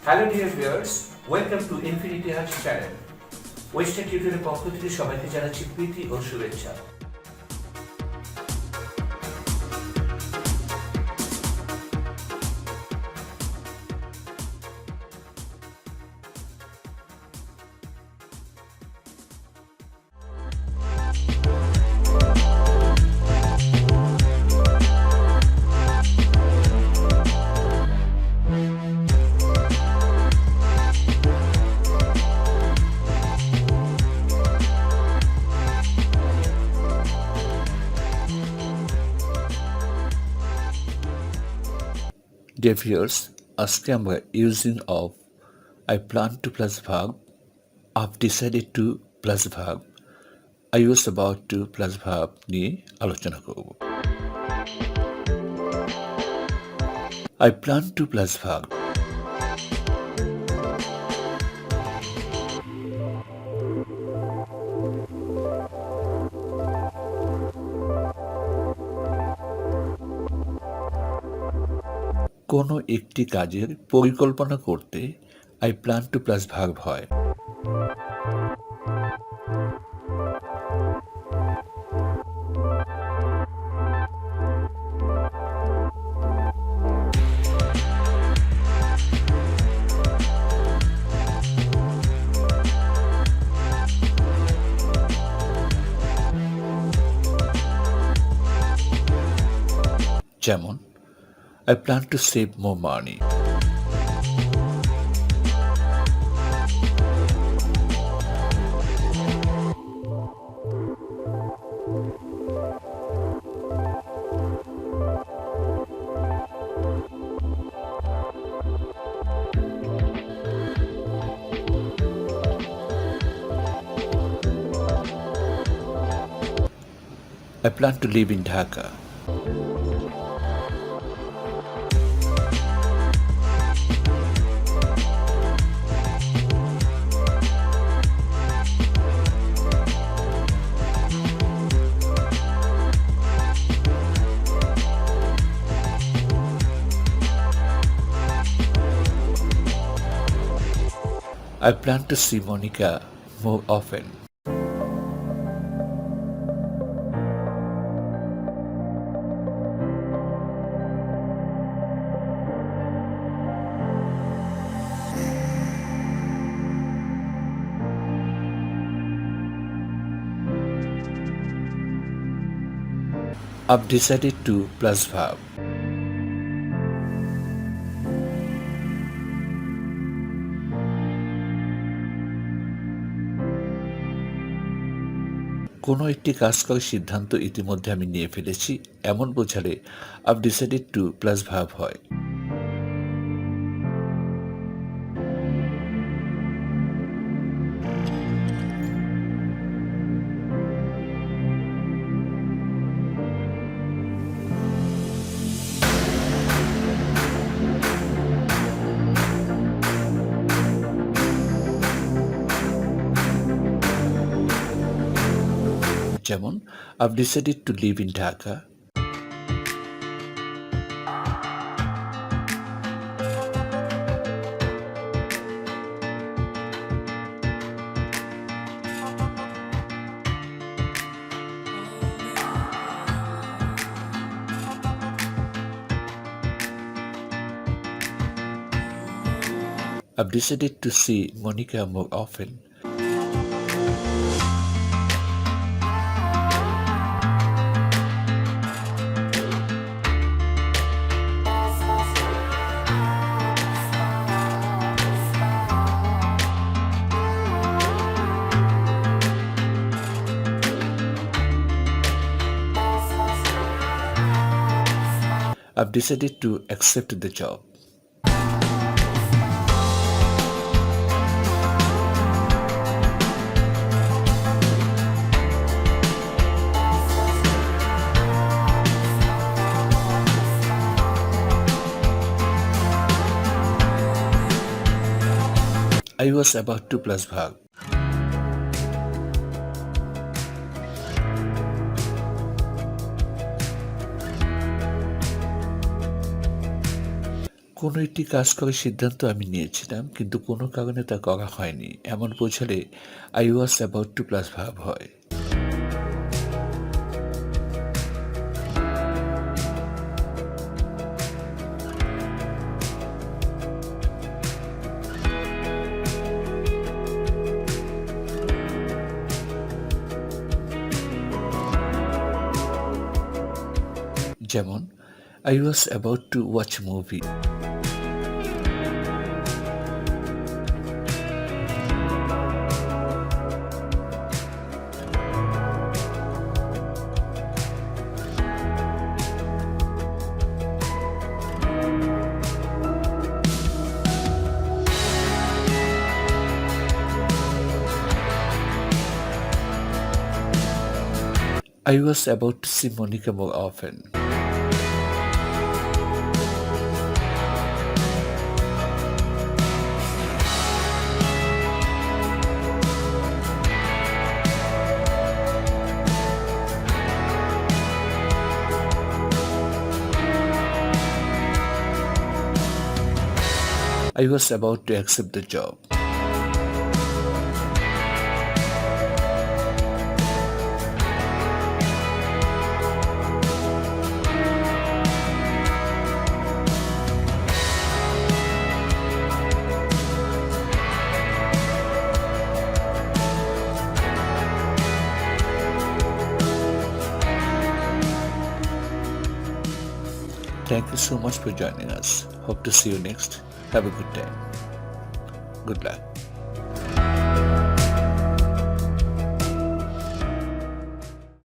Hello dear viewers, welcome to infinity heart channel. Western টিউটোরিয়ালের পক্ষ থেকে সবাইকে জানাচ্ছি প্রীতি ও শুভেচ্ছা। Dear viewers, আজকে আমরা using of I plan to plus verb, I've decided to plus verb, I was about to plus verb নিয়ে আলোচনা করব। I plan to plus verb কোনো একটি কাজের পরিকল্পনা করতে I plan to plus verb হয়। যেমন I plan to save more money. I plan to live in Dhaka. I plan to see Monica more often. I've decided to plus verb. কোনো একটি কাজ করার সিদ্ধান্ত ইতিমধ্যে আমি নিয়ে ফেলেছি এমন বোঝালে I've decided to plus verb হয়। যেমন I've decided to live in Dhaka. I've decided to see Monica more often. I've decided to accept the job. I was about to plus verb. কোনো একটি কাজ করার সিদ্ধান্ত আমি নিয়েছিলাম, কিন্তু কোনো কারণে তা করা হয়নি এমন বোঝালে I was about to plus verb হয়। যেমন I was about to watch movie. I was about to see Monica more often. I was about to accept the job. Thank you so much for joining us. Hope to see you next. Have a good day. Good luck.